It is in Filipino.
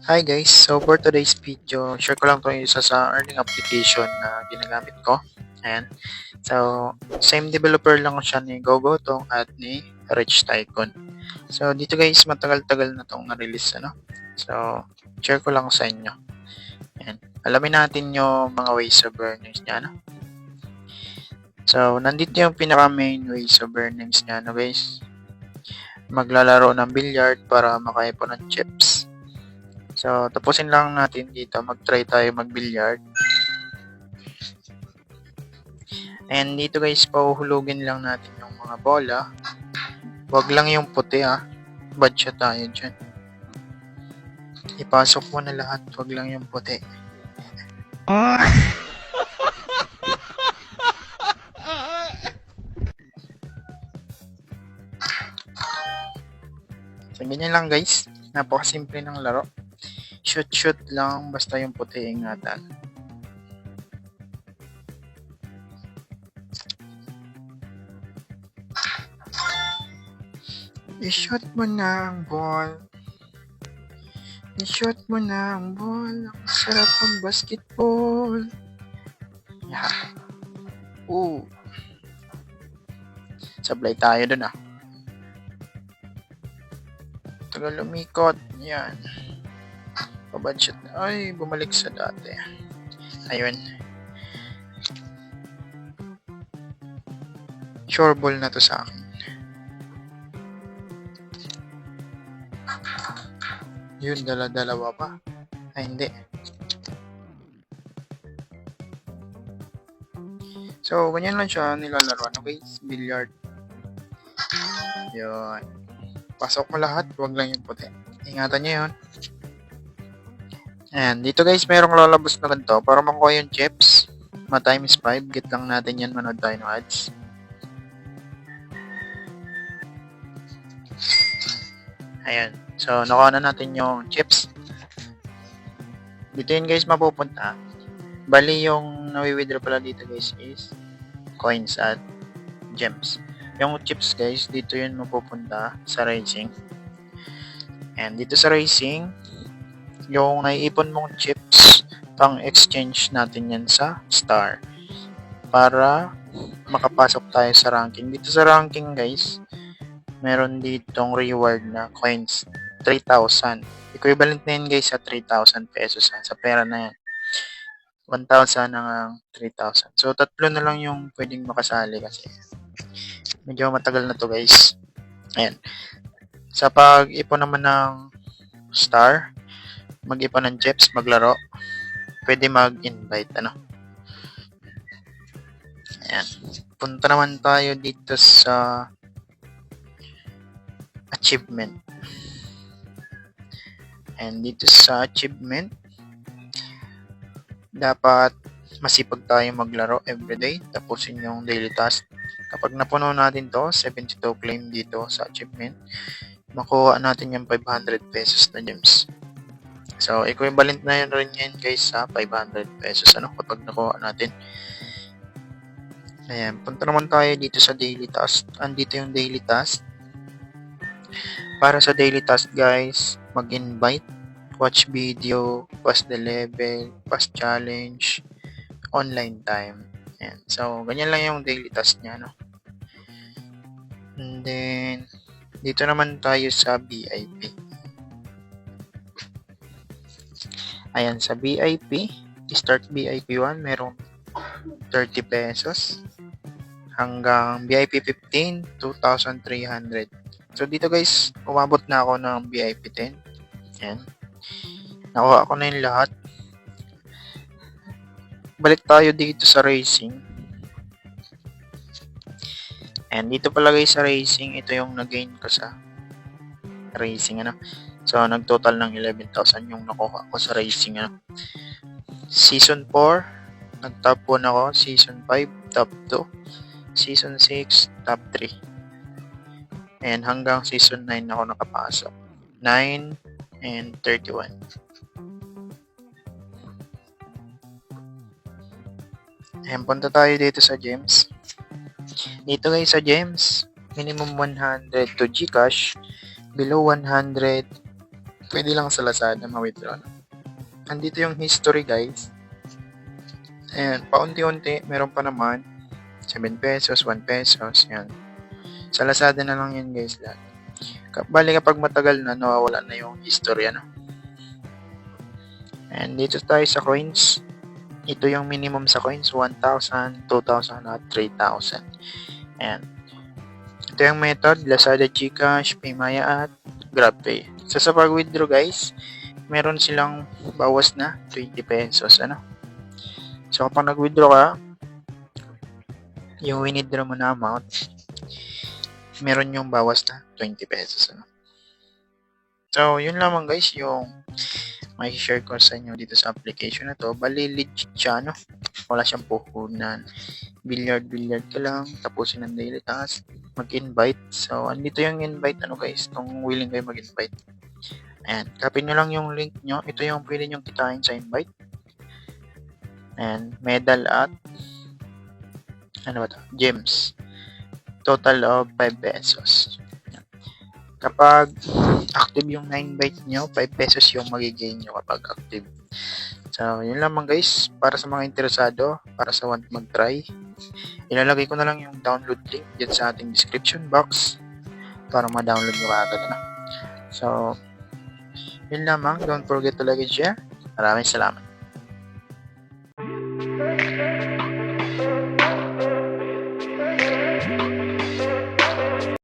Hi guys, so for today's video, share ko lang to yung isa sa earning application na ginagamit ko. Ayan. So, same developer lang siya ni Gogotong at ni Rich Tycoon. So, dito guys, matagal-tagal na tong na-release, ano? So, share ko lang sa inyo. Ayan. Alamin natin yung mga ways of earnings niya, ano? So, nandito yung pinaka main ways of earnings niya, ano guys? Maglalaro ng billiard para makaipon ng chips. So, tapusin lang natin dito. Mag-try tayo mag-billiard. And dito guys, pahuhulugin lang natin yung mga bola. Wag lang yung puti Bad siya tayo dyan. Ipasok mo na lahat. Wag lang yung puti. So, ganyan lang guys. Napakasimple ng laro. Shoot lang. Basta yung puti ingatan. I-shoot mo na ang ball. I-shoot mo na ang ball. Ang sarap ang basketball. Yeah. Ooh. Sablay tayo dun Tagal lumikot. Yan. Pabad shot. Ay, bumalik sa dati. Ayun. Sure ball na to sa akin. Yun, dalawa pa. Ay, hindi. So, ganyan lang siya nilalaro. Guys? Billiard. Yun. Pasok mo lahat. Huwag lang yung puti. Ingatan nyo yun. Ayan. Dito guys, merong lalabas na ganito. Para makuha yung chips. Ma-times 5. Get lang natin yan. Manood tayo ng ads. Ayan. So, nakuha na natin yung chips. Dito yun guys mapupunta. Bali yung nawi-withdraw pala dito guys is coins at gems. Yung chips guys, dito yun mapupunta sa racing. And dito sa racing, yung naiipon mong chips, pang exchange natin yan sa star. Para makapasok tayo sa ranking. Dito sa ranking guys, meron ditong reward na coins. 3,000. Equivalent na yun guys sa 3,000 pesos sa pera na yan. 1,000 ang 3,000. So, tatlo na lang yung pwedeng makasali kasi medyo matagal na to guys. Ayan. Sa pag-ipon naman ng star, mag-ipon ng chips, maglaro, pwede mag-invite, Ayan. Punta naman tayo dito sa achievement. And dito sa achievement, dapat masipag tayo maglaro everyday. Tapusin yung daily task. Kapag napuno natin to, 72 claim dito sa achievement, makuha natin yung 500 pesos na gems. So, equivalent na yun rin yan guys sa 500 pesos kapag nakuha natin. Ayan, punta naman tayo dito sa daily task. Andito yung daily task. Para sa daily task guys, mag-invite, watch video, pass the level, pass challenge, online time. Ayan. So, ganyan lang yung daily task niya, And then, dito naman tayo sa VIP. Ayan, sa VIP, start VIP 1, merong 30 pesos. Hanggang VIP 15, 2,300. So, dito guys, umabot na ako ng VIP 10. Ayan. Nakuha ko na yung lahat. Balik tayo dito sa racing. And dito pala guys sa racing, ito yung nag-gain ko sa racing, So, nag-total ng 11,000 yung nakuha ko sa racing, Season 4, nag-top 1 ako. Season 5, top 2. Season 6, top 3. And hanggang season 9 ako nakapasok. 9 and 31. Ayan, punta tayo dito sa gems. Dito guys sa gems, minimum 100 to Gcash, below 100 pwede lang sa Lazada ma-withdraw. Andito yung history guys. Ayan, paunti-unti, meron pa naman 7 pesos, 1 pesos, yan. Sa Lazada na lang yan guys lahat. Bali kapag matagal na, nawawala na yung history, ano. And dito tayo sa coins. Ito yung minimum sa coins, 1,000, 2,000, at 3,000. Ayan. Ito yung method, Lazada, GCash, Paymaya, at GrabPay. So sa pag-withdraw guys, meron silang bawas na 20 pesos, ano. So kapag nag-withdraw ka, yung winidraw mo na amount, meron yung bawas na 20 pesos, ano. So yun lamang guys yung may share ko sa inyo dito sa application na to. Bali legit siya, no? Wala siyang puhunan. Billiard ka lang, tapusin ang daily task, mag-invite. So andito yung invite, ano guys, kung willing kayo mag-invite. Ayan, copy nyo lang yung link nyo. Ito yung pwede nyo kitain sa invite. And medal at ano ba to? Gems. Total of 5 pesos. Kapag active yung na-invite nyo, 5 pesos yung magigain nyo kapag active. So, yun lamang guys. Para sa mga interesado, para sa want mag-try, ilalagay ko na lang yung download link dyan sa ating description box para ma-download nyo kaagad na. So, yun lamang. Don't forget to like and share. Maraming salamat.